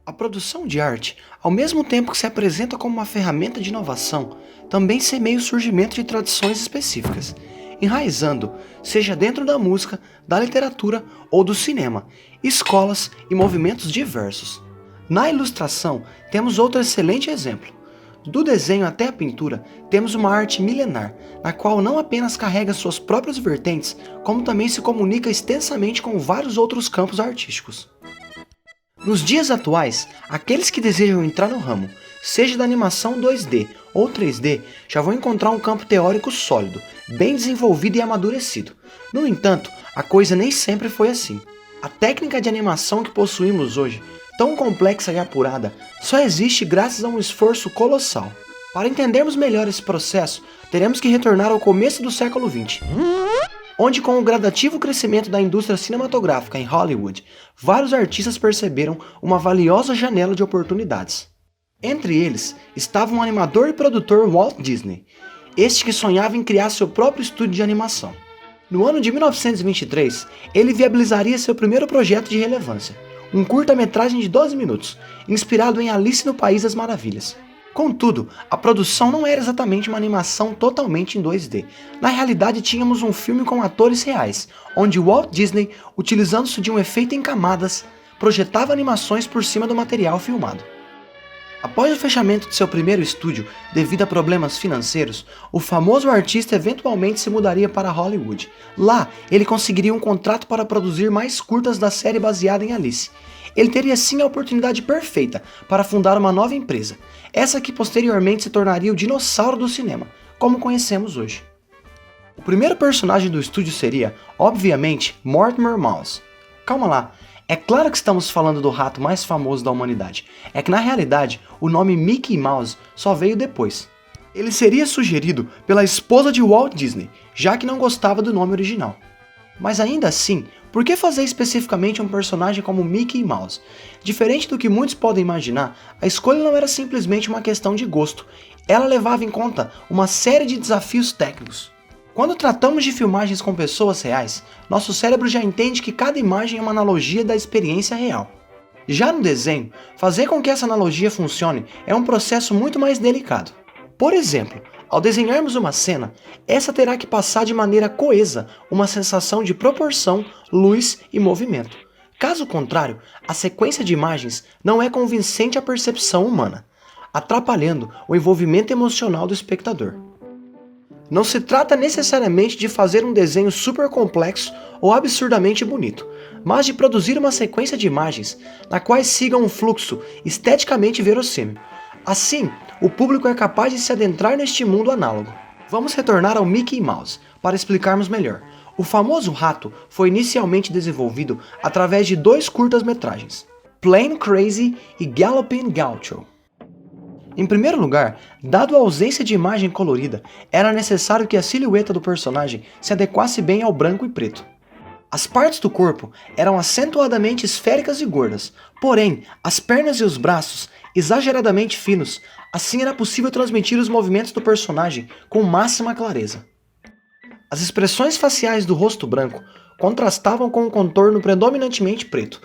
A produção de arte, ao mesmo tempo que se apresenta como uma ferramenta de inovação, também semeia o surgimento de tradições específicas, enraizando, seja dentro da música, da literatura ou do cinema, escolas e movimentos diversos. Na ilustração, temos outro excelente exemplo. Do desenho até a pintura, temos uma arte milenar, na qual não apenas carrega suas próprias vertentes, como também se comunica extensamente com vários outros campos artísticos. Nos dias atuais, aqueles que desejam entrar no ramo, seja da animação 2D ou 3D, já vão encontrar um campo teórico sólido, bem desenvolvido e amadurecido. No entanto, a coisa nem sempre foi assim. A técnica de animação que possuímos hoje, tão complexa e apurada, só existe graças a um esforço colossal. Para entendermos melhor esse processo, teremos que retornar ao começo do século XX. Onde, com o gradativo crescimento da indústria cinematográfica em Hollywood, vários artistas perceberam uma valiosa janela de oportunidades. Entre eles, estava o animador e produtor Walt Disney, este que sonhava em criar seu próprio estúdio de animação. No ano de 1923, ele viabilizaria seu primeiro projeto de relevância, um curta-metragem de 12 minutos, inspirado em Alice no País das Maravilhas. Contudo, a produção não era exatamente uma animação totalmente em 2D. Na realidade, tínhamos um filme com atores reais, onde Walt Disney, utilizando-se de um efeito em camadas, projetava animações por cima do material filmado. Após o fechamento de seu primeiro estúdio, devido a problemas financeiros, o famoso artista eventualmente se mudaria para Hollywood. Lá, ele conseguiria um contrato para produzir mais curtas da série baseada em Alice. Ele teria sim a oportunidade perfeita para fundar uma nova empresa, essa que posteriormente se tornaria o dinossauro do cinema, como conhecemos hoje. O primeiro personagem do estúdio seria, obviamente, Mortimer Mouse. Calma lá, é claro que estamos falando do rato mais famoso da humanidade, é que na realidade o nome Mickey Mouse só veio depois. Ele seria sugerido pela esposa de Walt Disney, já que não gostava do nome original. Mas ainda assim, por que fazer especificamente um personagem como Mickey Mouse? Diferente do que muitos podem imaginar, a escolha não era simplesmente uma questão de gosto, ela levava em conta uma série de desafios técnicos. Quando tratamos de filmagens com pessoas reais, nosso cérebro já entende que cada imagem é uma analogia da experiência real. Já no desenho, fazer com que essa analogia funcione é um processo muito mais delicado. Por exemplo, ao desenharmos uma cena, essa terá que passar de maneira coesa uma sensação de proporção, luz e movimento. Caso contrário, a sequência de imagens não é convincente à percepção humana, atrapalhando o envolvimento emocional do espectador. Não se trata necessariamente de fazer um desenho super complexo ou absurdamente bonito, mas de produzir uma sequência de imagens na quais siga um fluxo esteticamente verossímil. Assim, o público é capaz de se adentrar neste mundo análogo. Vamos retornar ao Mickey Mouse para explicarmos melhor. O famoso rato foi inicialmente desenvolvido através de dois curtas-metragens, Plane Crazy e Galloping Gaucho. Em primeiro lugar, dado a ausência de imagem colorida, era necessário que a silhueta do personagem se adequasse bem ao branco e preto. As partes do corpo eram acentuadamente esféricas e gordas, porém, as pernas e os braços exageradamente finos, assim era possível transmitir os movimentos do personagem com máxima clareza. As expressões faciais do rosto branco contrastavam com um contorno predominantemente preto,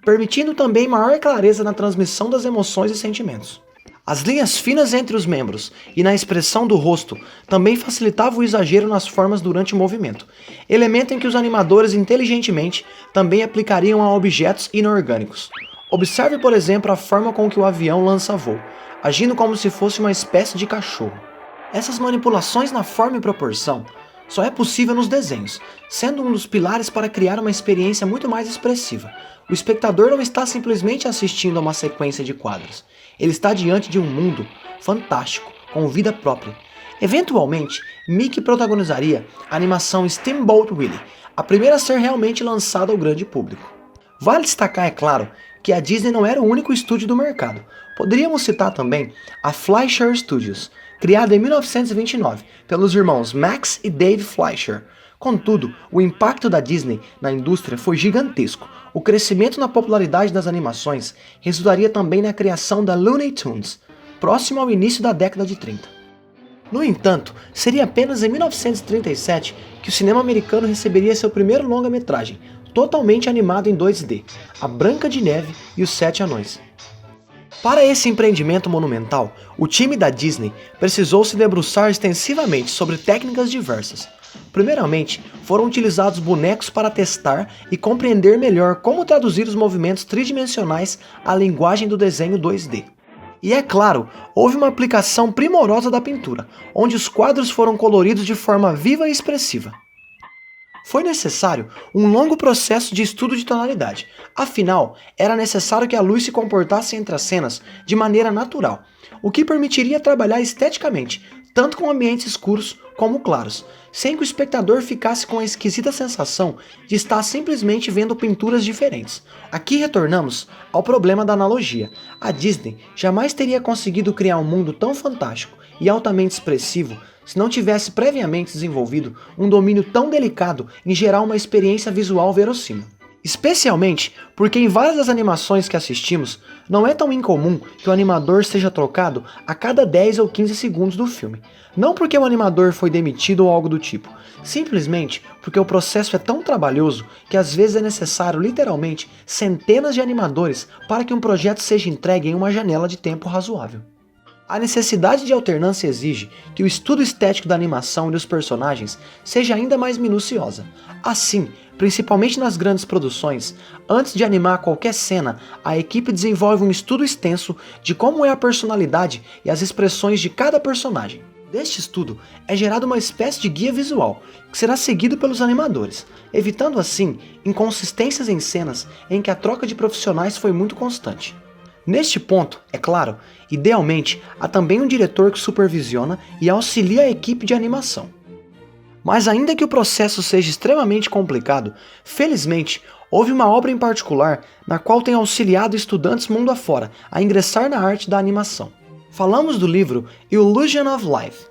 permitindo também maior clareza na transmissão das emoções e sentimentos. As linhas finas entre os membros e na expressão do rosto também facilitavam o exagero nas formas durante o movimento, elemento em que os animadores inteligentemente também aplicariam a objetos inorgânicos. Observe, por exemplo, a forma com que o avião lança voo, agindo como se fosse uma espécie de cachorro. Essas manipulações na forma e proporção só é possível nos desenhos, sendo um dos pilares para criar uma experiência muito mais expressiva. O espectador não está simplesmente assistindo a uma sequência de quadros, ele está diante de um mundo fantástico, com vida própria. Eventualmente, Mickey protagonizaria a animação Steamboat Willie, a primeira a ser realmente lançada ao grande público. Vale destacar, é claro, que a Disney não era o único estúdio do mercado. Poderíamos citar também a Fleischer Studios, criada em 1929 pelos irmãos Max e Dave Fleischer. Contudo, o impacto da Disney na indústria foi gigantesco. O crescimento na popularidade das animações resultaria também na criação da Looney Tunes, próximo ao início da década de 30. No entanto, seria apenas em 1937 que o cinema americano receberia seu primeiro longa-metragem, totalmente animado em 2D, A Branca de Neve e os Sete Anões. Para esse empreendimento monumental, o time da Disney precisou se debruçar extensivamente sobre técnicas diversas. Primeiramente, foram utilizados bonecos para testar e compreender melhor como traduzir os movimentos tridimensionais à linguagem do desenho 2D. E é claro, houve uma aplicação primorosa da pintura, onde os quadros foram coloridos de forma viva e expressiva. Foi necessário um longo processo de estudo de tonalidade, afinal, era necessário que a luz se comportasse entre as cenas de maneira natural, o que permitiria trabalhar esteticamente, tanto com ambientes escuros como claros, sem que o espectador ficasse com a esquisita sensação de estar simplesmente vendo pinturas diferentes. Aqui retornamos ao problema da analogia. A Disney jamais teria conseguido criar um mundo tão fantástico e altamente expressivo se não tivesse previamente desenvolvido um domínio tão delicado em gerar uma experiência visual verossímil. Especialmente porque em várias das animações que assistimos, não é tão incomum que o animador seja trocado a cada 10 ou 15 segundos do filme. Não porque o animador foi demitido ou algo do tipo, simplesmente porque o processo é tão trabalhoso que às vezes é necessário literalmente centenas de animadores para que um projeto seja entregue em uma janela de tempo razoável. A necessidade de alternância exige que o estudo estético da animação e dos personagens seja ainda mais minuciosa. Assim, principalmente nas grandes produções, antes de animar qualquer cena, a equipe desenvolve um estudo extenso de como é a personalidade e as expressões de cada personagem. Deste estudo é gerada uma espécie de guia visual, que será seguido pelos animadores, evitando assim inconsistências em cenas em que a troca de profissionais foi muito constante. Neste ponto, é claro, idealmente, há também um diretor que supervisiona e auxilia a equipe de animação. Mas ainda que o processo seja extremamente complicado, felizmente, houve uma obra em particular na qual tem auxiliado estudantes mundo afora a ingressar na arte da animação. Falamos do livro Illusion of Life,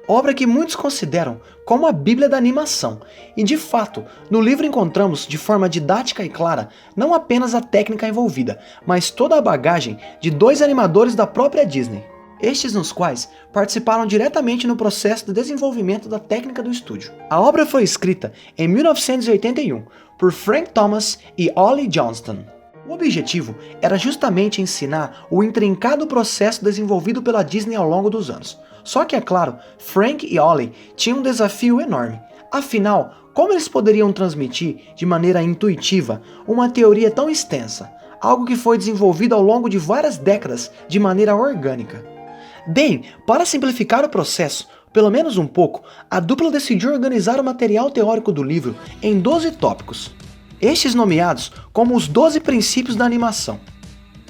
obra que muitos consideram como a Bíblia da animação, e de fato, no livro encontramos de forma didática e clara não apenas a técnica envolvida, mas toda a bagagem de 2 animadores da própria Disney, estes nos quais participaram diretamente no processo de desenvolvimento da técnica do estúdio. A obra foi escrita em 1981 por Frank Thomas e Ollie Johnston. O objetivo era justamente ensinar o intrincado processo desenvolvido pela Disney ao longo dos anos. Só que, é claro, Frank e Ollie tinham um desafio enorme. Afinal, como eles poderiam transmitir, de maneira intuitiva, uma teoria tão extensa, algo que foi desenvolvido ao longo de várias décadas de maneira orgânica? Bem, para simplificar o processo, pelo menos um pouco, a dupla decidiu organizar o material teórico do livro em 12 tópicos, estes nomeados como os 12 princípios da animação.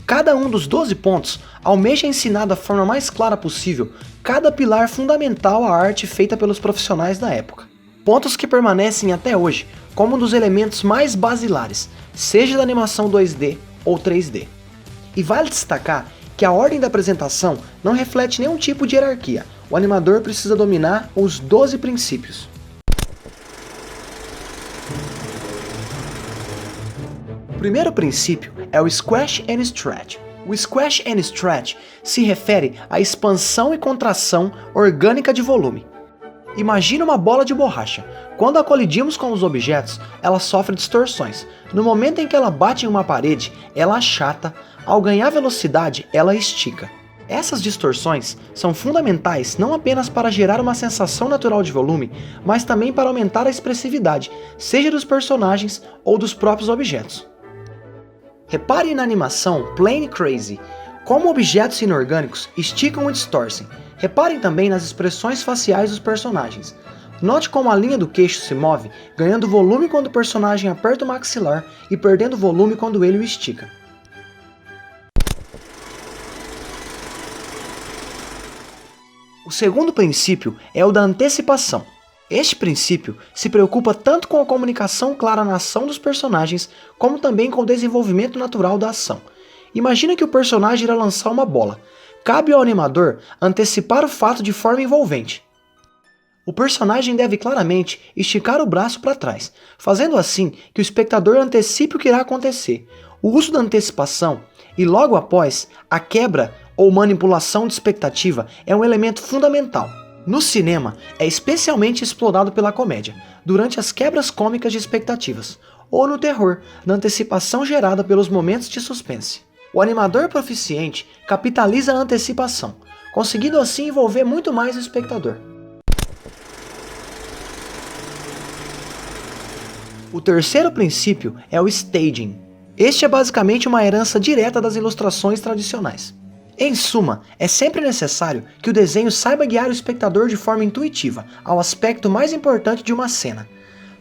Cada um dos 12 pontos almeja ensinar da forma mais clara possível cada pilar fundamental à arte feita pelos profissionais da época. Pontos que permanecem até hoje como um dos elementos mais basilares, seja da animação 2D ou 3D. E vale destacar que a ordem da apresentação não reflete nenhum tipo de hierarquia, o animador precisa dominar os 12 princípios. O primeiro princípio é o Squash and Stretch. O Squash and Stretch se refere à expansão e contração orgânica de volume. Imagine uma bola de borracha. Quando a colidimos com os objetos, ela sofre distorções. No momento em que ela bate em uma parede, ela achata. Ao ganhar velocidade, ela estica. Essas distorções são fundamentais não apenas para gerar uma sensação natural de volume, mas também para aumentar a expressividade, seja dos personagens ou dos próprios objetos. Repare na animação Plane Crazy, como objetos inorgânicos esticam e distorcem. Reparem também nas expressões faciais dos personagens. Note como a linha do queixo se move, ganhando volume quando o personagem aperta o maxilar e perdendo volume quando ele o estica. O segundo princípio é o da antecipação. Este princípio se preocupa tanto com a comunicação clara na ação dos personagens, como também com o desenvolvimento natural da ação. Imagina que o personagem irá lançar uma bola. Cabe ao animador antecipar o fato de forma envolvente. O personagem deve claramente esticar o braço para trás, fazendo assim que o espectador antecipe o que irá acontecer. O uso da antecipação e logo após a quebra ou manipulação de expectativa é um elemento fundamental. No cinema, é especialmente explorado pela comédia, durante as quebras cômicas de expectativas, ou no terror, na antecipação gerada pelos momentos de suspense. O animador proficiente capitaliza a antecipação, conseguindo assim envolver muito mais o espectador. O terceiro princípio é o staging. Este é basicamente uma herança direta das ilustrações tradicionais. Em suma, é sempre necessário que o desenho saiba guiar o espectador de forma intuitiva ao aspecto mais importante de uma cena.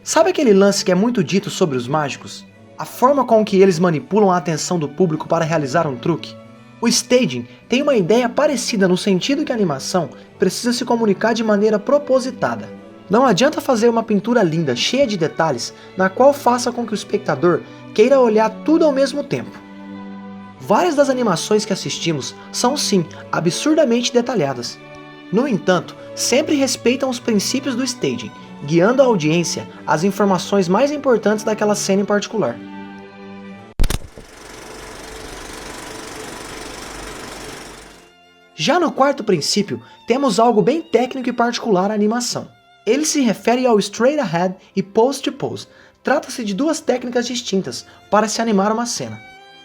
Sabe aquele lance que é muito dito sobre os mágicos? A forma com que eles manipulam a atenção do público para realizar um truque? O staging tem uma ideia parecida no sentido que a animação precisa se comunicar de maneira propositada. Não adianta fazer uma pintura linda, cheia de detalhes, na qual faça com que o espectador queira olhar tudo ao mesmo tempo. Várias das animações que assistimos são sim absurdamente detalhadas. No entanto, sempre respeitam os princípios do staging, guiando a audiência às informações mais importantes daquela cena em particular. Já no quarto princípio, temos algo bem técnico e particular à animação. Ele se refere ao straight ahead e pose to pose. Trata-se de duas técnicas distintas para se animar uma cena.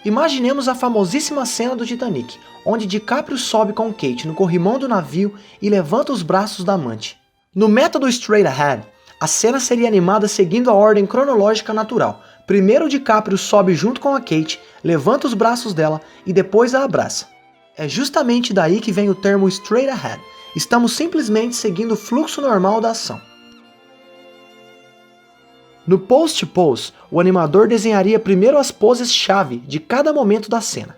Imaginemos a famosíssima cena do Titanic, onde DiCaprio sobe com Kate no corrimão do navio e levanta os braços da amante. No método straight ahead, a cena seria animada seguindo a ordem cronológica natural. Primeiro DiCaprio sobe junto com a Kate, levanta os braços dela e depois a abraça. É justamente daí que vem o termo straight ahead. Estamos simplesmente seguindo o fluxo normal da ação. No pose to pose, o animador desenharia primeiro as poses-chave de cada momento da cena.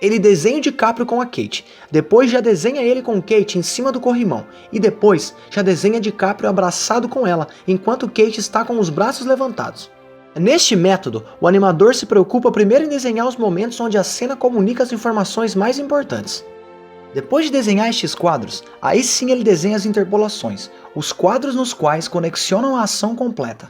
Ele desenha o DiCaprio com a Kate, depois já desenha ele com Kate em cima do corrimão, e depois já desenha DiCaprio abraçado com ela, enquanto Kate está com os braços levantados. Neste método, o animador se preocupa primeiro em desenhar os momentos onde a cena comunica as informações mais importantes. Depois de desenhar estes quadros, aí sim ele desenha as interpolações, os quadros nos quais conexionam a ação completa.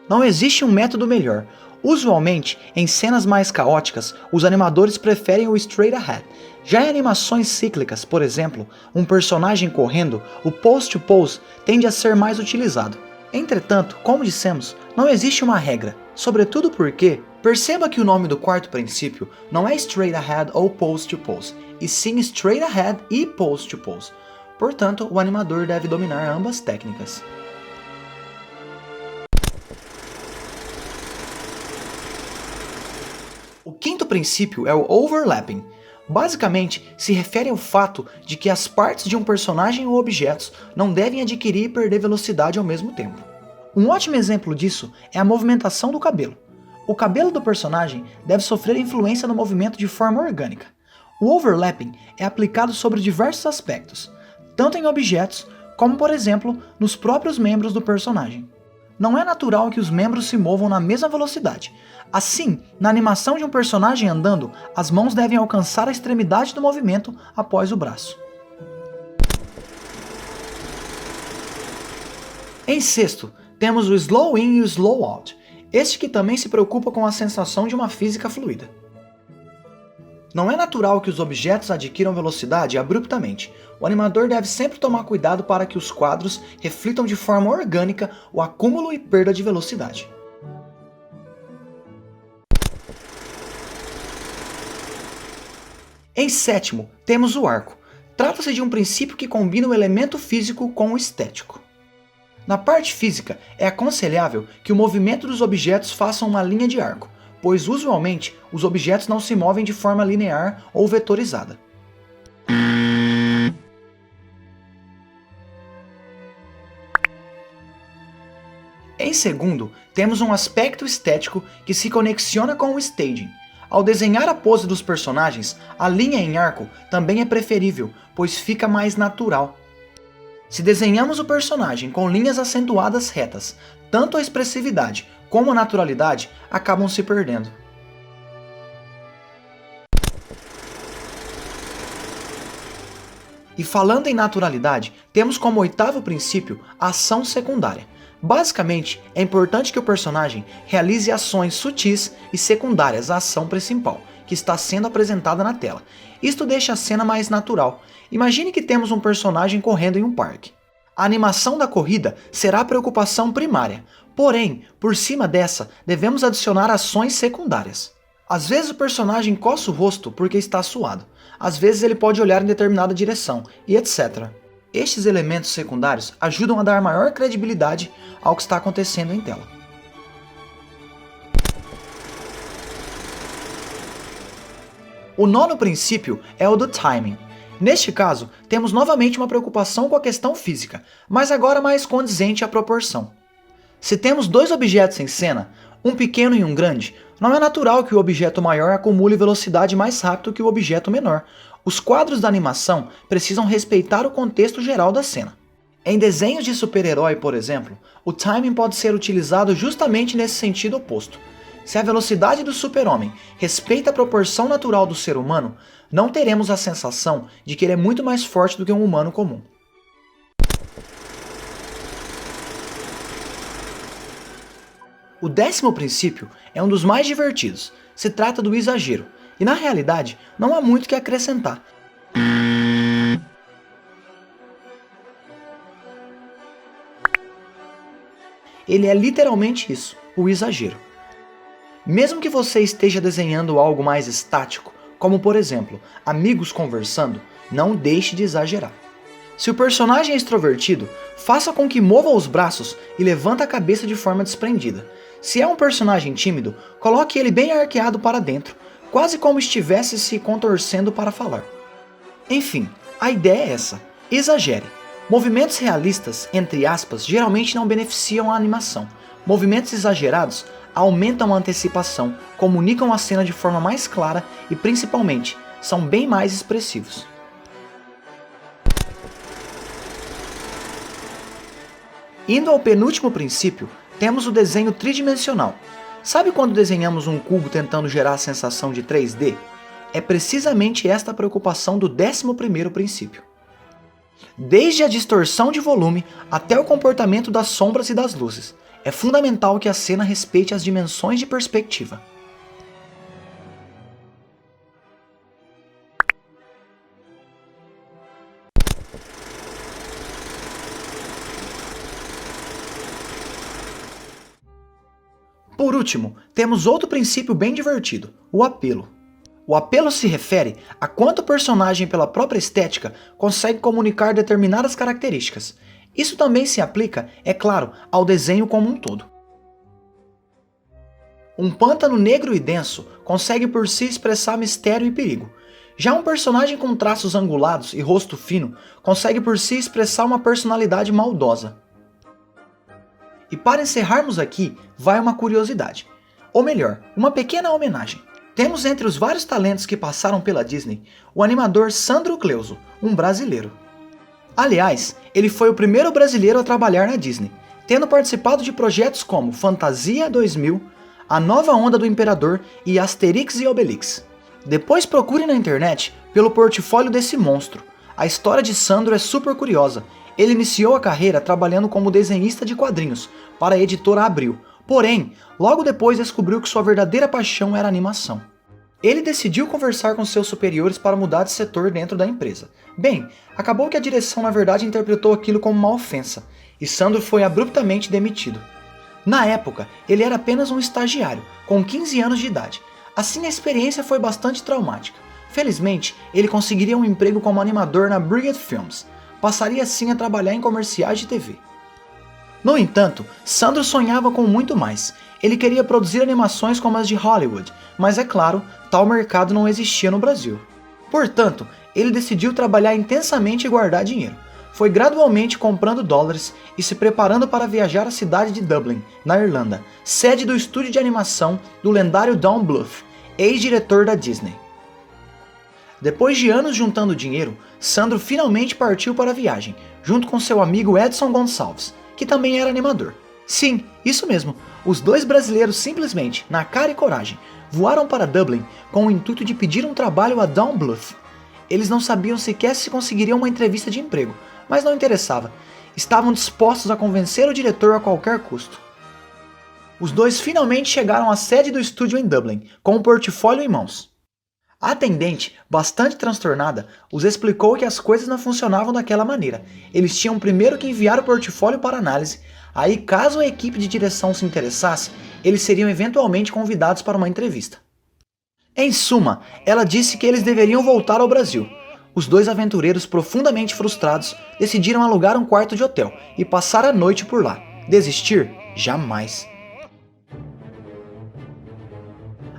Não existe um método melhor. Usualmente, em cenas mais caóticas, os animadores preferem o straight ahead. Já em animações cíclicas, por exemplo, um personagem correndo, o pose to pose tende a ser mais utilizado. Entretanto, como dissemos, não existe uma regra, sobretudo porque, perceba que o nome do quarto princípio não é straight ahead ou pose to pose, e sim straight ahead e pose to pose. Portanto, o animador deve dominar ambas técnicas. O quinto princípio é o overlapping. Basicamente, se refere ao fato de que as partes de um personagem ou objetos não devem adquirir e perder velocidade ao mesmo tempo. Um ótimo exemplo disso é a movimentação do cabelo. O cabelo do personagem deve sofrer influência no movimento de forma orgânica. O overlapping é aplicado sobre diversos aspectos, tanto em objetos como, por exemplo, nos próprios membros do personagem. Não é natural que os membros se movam na mesma velocidade. Assim, na animação de um personagem andando, as mãos devem alcançar a extremidade do movimento após o braço. Em sexto, temos o slow in e o slow out, este que também se preocupa com a sensação de uma física fluida. Não é natural que os objetos adquiram velocidade abruptamente. O animador deve sempre tomar cuidado para que os quadros reflitam de forma orgânica o acúmulo e perda de velocidade. Em sétimo, temos o arco. Trata-se de um princípio que combina o elemento físico com o estético. Na parte física, é aconselhável que o movimento dos objetos faça uma linha de arco, pois usualmente os objetos não se movem de forma linear ou vetorizada. Em segundo, temos um aspecto estético que se conexiona com o staging. Ao desenhar a pose dos personagens, a linha em arco também é preferível, pois fica mais natural. Se desenhamos o personagem com linhas acentuadas retas, tanto a expressividade como a naturalidade acabam se perdendo. E falando em naturalidade, temos como oitavo princípio a ação secundária. Basicamente, é importante que o personagem realize ações sutis e secundárias à ação principal, que está sendo apresentada na tela. Isto deixa a cena mais natural. Imagine que temos um personagem correndo em um parque. A animação da corrida será a preocupação primária, porém, por cima dessa, devemos adicionar ações secundárias. Às vezes o personagem coça o rosto porque está suado, às vezes ele pode olhar em determinada direção, e etc. Estes elementos secundários ajudam a dar maior credibilidade ao que está acontecendo em tela. O nono princípio é o do timing. Neste caso, temos novamente uma preocupação com a questão física, mas agora mais condizente à proporção. Se temos dois objetos em cena, um pequeno e um grande, não é natural que o objeto maior acumule velocidade mais rápido que o objeto menor. Os quadros da animação precisam respeitar o contexto geral da cena. Em desenhos de super-herói, por exemplo, o timing pode ser utilizado justamente nesse sentido oposto. Se a velocidade do super-homem respeita a proporção natural do ser humano, não teremos a sensação de que ele é muito mais forte do que um humano comum. O 10º princípio é um dos mais divertidos. Se trata do exagero, e na realidade não há muito que acrescentar. Ele é literalmente isso, o exagero. Mesmo que você esteja desenhando algo mais estático, como por exemplo, amigos conversando, não deixe de exagerar. Se o personagem é extrovertido, faça com que mova os braços e levanta a cabeça de forma desprendida. Se é um personagem tímido, coloque ele bem arqueado para dentro, quase como estivesse se contorcendo para falar. Enfim, a ideia é essa, exagere. Movimentos realistas, entre aspas, geralmente não beneficiam a animação. Movimentos exagerados aumentam a antecipação, comunicam a cena de forma mais clara e, principalmente, são bem mais expressivos. Indo ao penúltimo princípio, temos o desenho tridimensional. Sabe quando desenhamos um cubo tentando gerar a sensação de 3D? É precisamente esta a preocupação do 11º princípio. Desde a distorção de volume até o comportamento das sombras e das luzes, é fundamental que a cena respeite as dimensões de perspectiva. Por último, temos outro princípio bem divertido, o apelo. O apelo se refere a quanto o personagem, pela própria estética, consegue comunicar determinadas características. Isso também se aplica, é claro, ao desenho como um todo. Um pântano negro e denso consegue por si expressar mistério e perigo. Já um personagem com traços angulados e rosto fino consegue por si expressar uma personalidade maldosa. E para encerrarmos aqui, vai uma curiosidade. Ou melhor, uma pequena homenagem. Temos entre os vários talentos que passaram pela Disney, o animador Sandro Cleuso, um brasileiro. Aliás, ele foi o primeiro brasileiro a trabalhar na Disney, tendo participado de projetos como Fantasia 2000, A Nova Onda do Imperador e Asterix e Obelix. Depois procure na internet pelo portfólio desse monstro. A história de Sandro é super curiosa. Ele iniciou a carreira trabalhando como desenhista de quadrinhos para a editora Abril, porém, logo depois descobriu que sua verdadeira paixão era a animação. Ele decidiu conversar com seus superiores para mudar de setor dentro da empresa. Bem, acabou que a direção na verdade interpretou aquilo como uma ofensa, e Sandro foi abruptamente demitido. Na época, ele era apenas um estagiário, com 15 anos de idade. Assim a experiência foi bastante traumática. Felizmente, ele conseguiria um emprego como animador na Brigade Films. Passaria assim a trabalhar em comerciais de TV. No entanto, Sandro sonhava com muito mais. Ele queria produzir animações como as de Hollywood, mas é claro, tal mercado não existia no Brasil. Portanto, ele decidiu trabalhar intensamente e guardar dinheiro. Foi gradualmente comprando dólares e se preparando para viajar à cidade de Dublin, na Irlanda, sede do estúdio de animação do lendário Don Bluth, ex-diretor da Disney. Depois de anos juntando dinheiro, Sandro finalmente partiu para a viagem, junto com seu amigo Edson Gonçalves, que também era animador. Sim, isso mesmo, os dois brasileiros simplesmente, na cara e coragem, voaram para Dublin com o intuito de pedir um trabalho a Don Bluth. Eles não sabiam sequer se conseguiriam uma entrevista de emprego, mas não interessava. Estavam dispostos a convencer o diretor a qualquer custo. Os dois finalmente chegaram à sede do estúdio em Dublin, com o portfólio em mãos. A atendente, bastante transtornada, os explicou que as coisas não funcionavam daquela maneira. Eles tinham primeiro que enviar o portfólio para análise, aí caso a equipe de direção se interessasse, eles seriam eventualmente convidados para uma entrevista. Em suma, ela disse que eles deveriam voltar ao Brasil. Os dois aventureiros, profundamente frustrados, decidiram alugar um quarto de hotel e passar a noite por lá. Desistir? Jamais.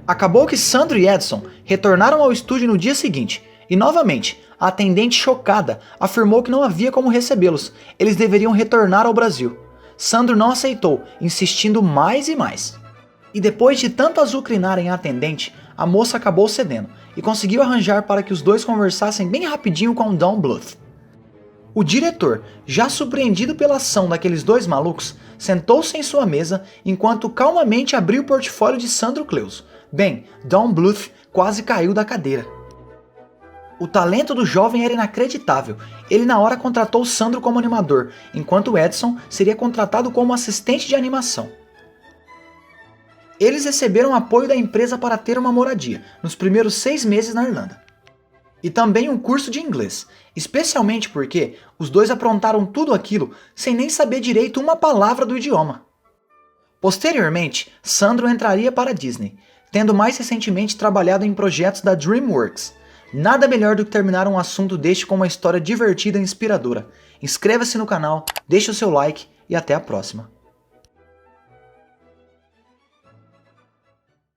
Acabou que Sandro e Edson retornaram ao estúdio no dia seguinte, e novamente, a atendente chocada afirmou que não havia como recebê-los, eles deveriam retornar ao Brasil. Sandro não aceitou, insistindo mais e mais. E depois de tanto azucrinarem a atendente, a moça acabou cedendo, e conseguiu arranjar para que os dois conversassem bem rapidinho com Don Bluth. O diretor, já surpreendido pela ação daqueles dois malucos, sentou-se em sua mesa enquanto calmamente abriu o portfólio de Sandro Cleuso. Bem, Don Bluth quase caiu da cadeira. O talento do jovem era inacreditável. Ele na hora contratou Sandro como animador, enquanto Edson seria contratado como assistente de animação. Eles receberam apoio da empresa para ter uma moradia, nos primeiros 6 meses na Irlanda. E também um curso de inglês, especialmente porque os dois aprontaram tudo aquilo sem nem saber direito uma palavra do idioma. Posteriormente, Sandro entraria para a Disney, tendo mais recentemente trabalhado em projetos da DreamWorks. Nada melhor do que terminar um assunto deste com uma história divertida e inspiradora. Inscreva-se no canal, deixe o seu like e até a próxima.